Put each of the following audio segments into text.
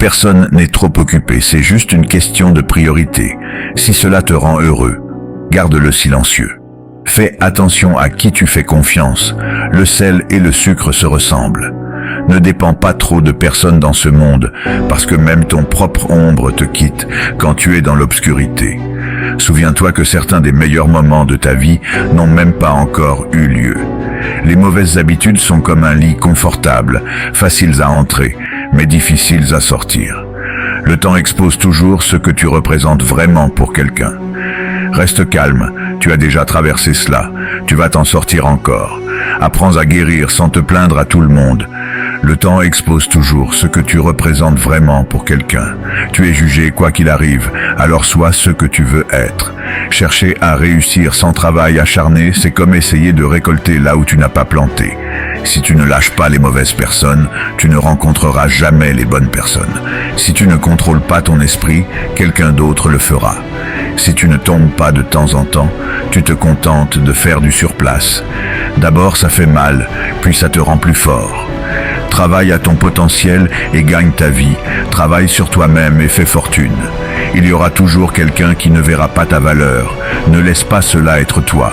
Personne n'est trop occupé, c'est juste une question de priorité. Si cela te rend heureux, garde-le silencieux. Fais attention à qui tu fais confiance. Le sel et le sucre se ressemblent. Ne dépends pas trop de personnes dans ce monde, parce que même ton propre ombre te quitte quand tu es dans l'obscurité. Souviens-toi que certains des meilleurs moments de ta vie n'ont même pas encore eu lieu. Les mauvaises habitudes sont comme un lit confortable, faciles à entrer, mais difficiles à sortir. Le temps expose toujours ce que tu représentes vraiment pour quelqu'un. Reste calme, tu as déjà traversé cela, tu vas t'en sortir encore. Apprends à guérir sans te plaindre à tout le monde. Le temps expose toujours ce que tu représentes vraiment pour quelqu'un. Tu es jugé quoi qu'il arrive, alors sois ce que tu veux être. Chercher à réussir sans travail acharné, c'est comme essayer de récolter là où tu n'as pas planté. Si tu ne lâches pas les mauvaises personnes, tu ne rencontreras jamais les bonnes personnes. Si tu ne contrôles pas ton esprit, quelqu'un d'autre le fera. Si tu ne tombes pas de temps en temps, tu te contentes de faire du surplace. D'abord ça fait mal, puis ça te rend plus fort. Travaille à ton potentiel et gagne ta vie. Travaille sur toi-même et fais fortune. Il y aura toujours quelqu'un qui ne verra pas ta valeur. Ne laisse pas cela être toi.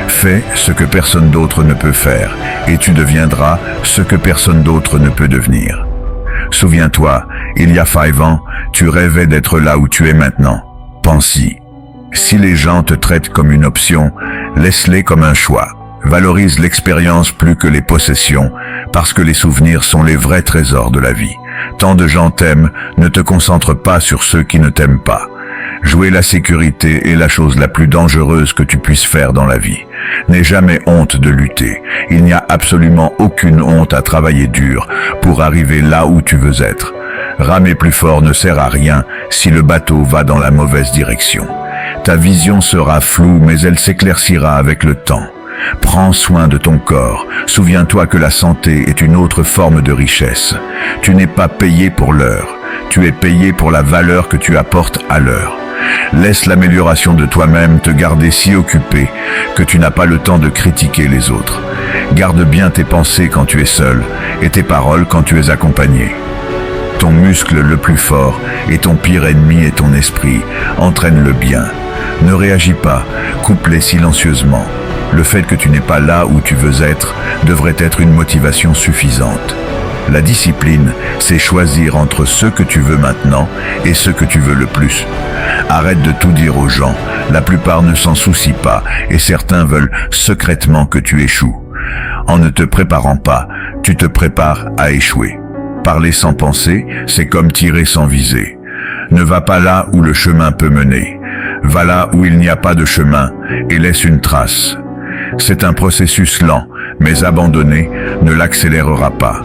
Fais ce que personne d'autre ne peut faire et tu deviendras ce que personne d'autre ne peut devenir. Souviens-toi, il y a 5 ans, tu rêvais d'être là où tu es maintenant. Pense-y. Si les gens te traitent comme une option, laisse-les comme un choix. Valorise l'expérience plus que les possessions, parce que les souvenirs sont les vrais trésors de la vie. Tant de gens t'aiment, ne te concentre pas sur ceux qui ne t'aiment pas. Jouer la sécurité est la chose la plus dangereuse que tu puisses faire dans la vie. N'aie jamais honte de lutter. Il n'y a absolument aucune honte à travailler dur pour arriver là où tu veux être. Ramer plus fort ne sert à rien si le bateau va dans la mauvaise direction. Ta vision sera floue, mais elle s'éclaircira avec le temps. Prends soin de ton corps. Souviens-toi que la santé est une autre forme de richesse. Tu n'es pas payé pour l'heure. Tu es payé pour la valeur que tu apportes à l'heure. Laisse l'amélioration de toi-même te garder si occupé que tu n'as pas le temps de critiquer les autres. Garde bien tes pensées quand tu es seul et tes paroles quand tu es accompagné. Ton muscle le plus fort et ton pire ennemi est ton esprit. Entraîne-le bien. Ne réagis pas, coupe-les silencieusement. Le fait que tu n'es pas là où tu veux être devrait être une motivation suffisante. La discipline, c'est choisir entre ce que tu veux maintenant et ce que tu veux le plus. Arrête de tout dire aux gens, la plupart ne s'en soucient pas et certains veulent secrètement que tu échoues. En ne te préparant pas, tu te prépares à échouer. Parler sans penser, c'est comme tirer sans viser. Ne va pas là où le chemin peut mener. Va là où il n'y a pas de chemin et laisse une trace. C'est un processus lent, mais abandonné ne l'accélérera pas.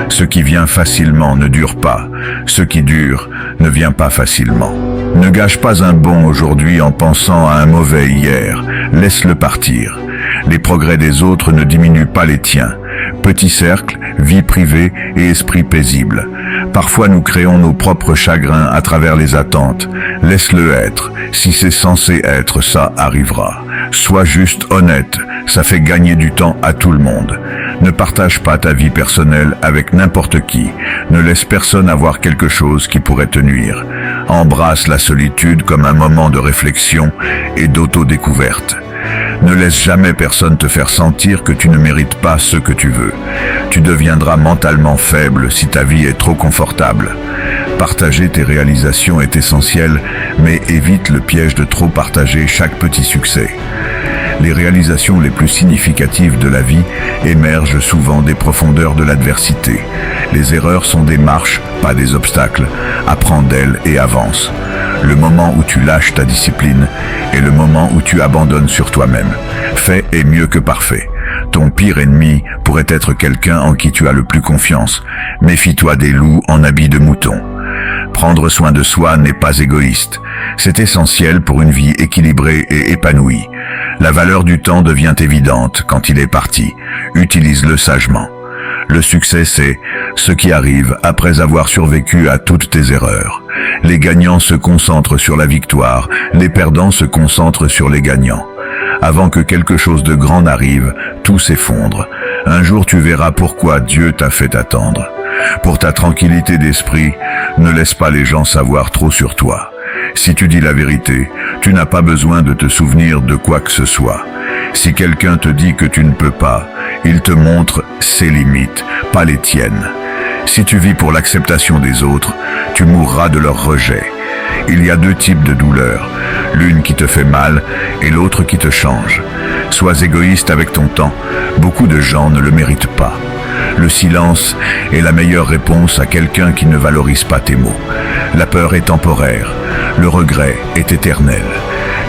Ce qui vient facilement ne dure pas. Ce qui dure ne vient pas facilement. Ne gâche pas un bon aujourd'hui en pensant à un mauvais hier. Laisse-le partir. Les progrès des autres ne diminuent pas les tiens. Petit cercle, vie privée et esprit paisible. Parfois nous créons nos propres chagrins à travers les attentes. Laisse-le être. Si c'est censé être, ça arrivera. Sois juste honnête. Ça fait gagner du temps à tout le monde. Ne partage pas ta vie personnelle avec n'importe qui. Ne laisse personne avoir quelque chose qui pourrait te nuire. Embrasse la solitude comme un moment de réflexion et d'autodécouverte. Ne laisse jamais personne te faire sentir que tu ne mérites pas ce que tu veux. Tu deviendras mentalement faible si ta vie est trop confortable. Partager tes réalisations est essentiel, mais évite le piège de trop partager chaque petit succès. Les réalisations les plus significatives de la vie émergent souvent des profondeurs de l'adversité. Les erreurs sont des marches, pas des obstacles. Apprends d'elles et avance. Le moment où tu lâches ta discipline est le moment où tu abandonnes sur toi-même. Fait est mieux que parfait. Ton pire ennemi pourrait être quelqu'un en qui tu as le plus confiance. Méfie-toi des loups en habit de mouton. Prendre soin de soi n'est pas égoïste. C'est essentiel pour une vie équilibrée et épanouie. La valeur du temps devient évidente quand il est parti. Utilise-le sagement. Le succès, c'est ce qui arrive après avoir survécu à toutes tes erreurs. Les gagnants se concentrent sur la victoire, les perdants se concentrent sur les gagnants. Avant que quelque chose de grand n'arrive, tout s'effondre. Un jour tu verras pourquoi Dieu t'a fait attendre. Pour ta tranquillité d'esprit, ne laisse pas les gens savoir trop sur toi. Si tu dis la vérité, tu n'as pas besoin de te souvenir de quoi que ce soit. Si quelqu'un te dit que tu ne peux pas, il te montre ses limites, pas les tiennes. Si tu vis pour l'acceptation des autres, tu mourras de leur rejet. Il y a deux types de douleurs, l'une qui te fait mal et l'autre qui te change. Sois égoïste avec ton temps, beaucoup de gens ne le méritent pas. Le silence est la meilleure réponse à quelqu'un qui ne valorise pas tes mots. La peur est temporaire, le regret est éternel.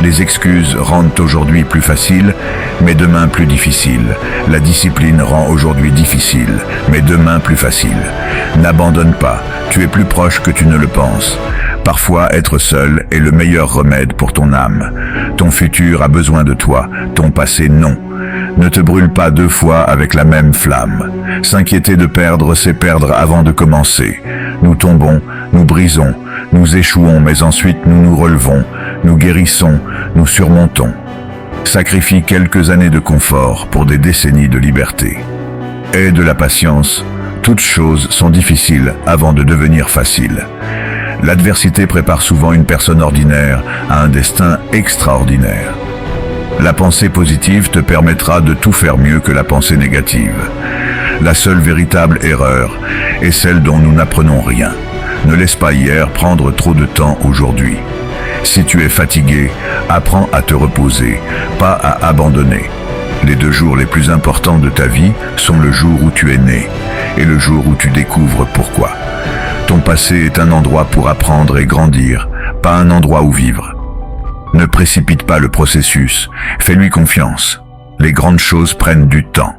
Les excuses rendent aujourd'hui plus facile, mais demain plus difficile. La discipline rend aujourd'hui difficile, mais demain plus facile. N'abandonne pas, tu es plus proche que tu ne le penses. Parfois, être seul est le meilleur remède pour ton âme. Ton futur a besoin de toi, ton passé non. Ne te brûle pas deux fois avec la même flamme. S'inquiéter de perdre, c'est perdre avant de commencer. Nous tombons, nous brisons, nous échouons, mais ensuite nous nous relevons, nous guérissons, nous surmontons. Sacrifie quelques années de confort pour des décennies de liberté. Aie de la patience, toutes choses sont difficiles avant de devenir faciles. L'adversité prépare souvent une personne ordinaire à un destin extraordinaire. La pensée positive te permettra de tout faire mieux que la pensée négative. La seule véritable erreur est celle dont nous n'apprenons rien. Ne laisse pas hier prendre trop de temps aujourd'hui. Si tu es fatigué, apprends à te reposer, pas à abandonner. Les 2 jours les plus importants de ta vie sont le jour où tu es né et le jour où tu découvres pourquoi. Ton passé est un endroit pour apprendre et grandir, pas un endroit où vivre. Ne précipite pas le processus, fais-lui confiance. Les grandes choses prennent du temps.